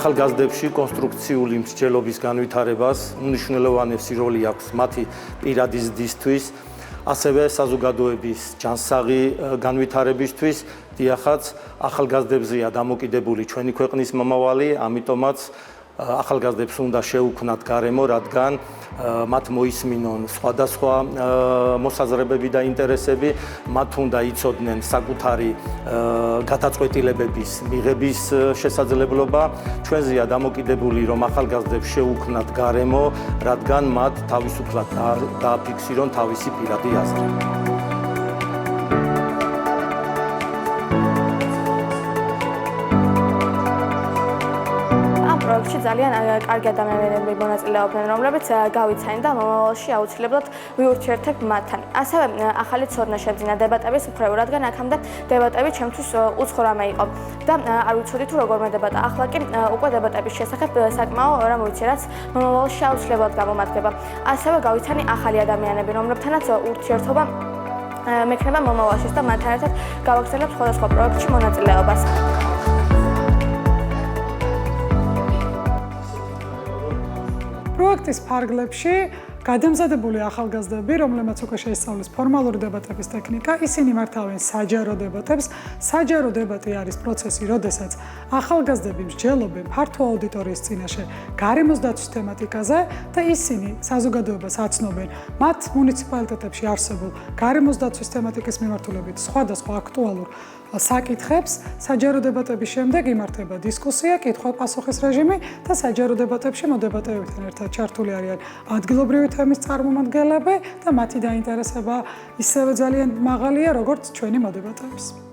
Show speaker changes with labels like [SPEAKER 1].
[SPEAKER 1] ახალგაზრდებში კონსტრუქციული მსჯელობის განვითარებას უმნიშვნელოვანესი როლი აქვს მათი პირადი ზრდისთვის, ასევე საზოგადოების ჯანსაღი განვითარებისთვის. დიახაც, ახალგაზრდებზეა დამოკიდებული ჩვენი ქვეყნის მომავალი, ამიტომაც ახალგაზრდებს უნდა შეუქმნათ გარემო, რადგან მათ მოისმინონ სხვადასხვა მოსაზრებები და ინტერესები, მათ უნდა იცოდნენ საკუთარი გადაწყვეტილებების მიღების შესაძლებლობა. ჩვენზეა დამოკიდებული, რომ ახალგაზრდებს შეუქმნათ გარემო, რადგან მათ თავისუფლად დააფიქსირონ თავისი პირადი აზრი.
[SPEAKER 2] პროექტში ძალიან კარგი ადამიანები მონაწილეობდნენ, რომლებიც გავიცანით და მომავალში აუცილებლად ვიურთიერთებთ მათთან. ასევე ახალი ცოდნა შემძინა დებატების მხრივ, რადგან აქამდე დებატები ჩემთვის უცხო რამე იყო და არ ვიცოდი თუ როგორ მედებატა. ახლა კი უკვე დებატების შესახებ საკმაო რამ ვიცი, რაც მომავალში აუცილებლად გამომადგება. ასევე გავიცანი ახალი ადამიანები, რომლებთანაც ურთიერთობა მექნება მომავალშიც და მათთან ერთად გავაგრძელებ სხვადასხვა პროექტში მონაწილეობას.
[SPEAKER 3] პროექტის ფარგლებში გადამზადებული ახალგაზრდები, რომლებმაც უკვე შეისწავლეს ფორმალური დებატების ტექნიკა, ისინი მართავენ საჯარო დებატებს. საჯარო დებატი არის პროცესი, როდესაც ახალგაზრდები მსჯელობენ ფართო აუდიტორიის წინაშე გარემოს დაცვის თემატიკაზე და ისინი საზოგადოებას აცნობენ მათ მუნიციპალიტეტებში არსებულ გარემოს დაცვის თემატიკის მიმართულებით სხვადასხვა აქტუალურ საკითხებს. საჯარო დებატების შემდეგ იმართება დისკუსია, კითხვა-პასუხის რეჟიმი და საჯარო დებატებში მოდებატებებთან ერთად ჩართული არიან ადგილობრივი თემის წარმომადგენლები და მათი დაინტერესება ისევე ძალიან მაღალია, როგორც ჩვენი მოდებატების.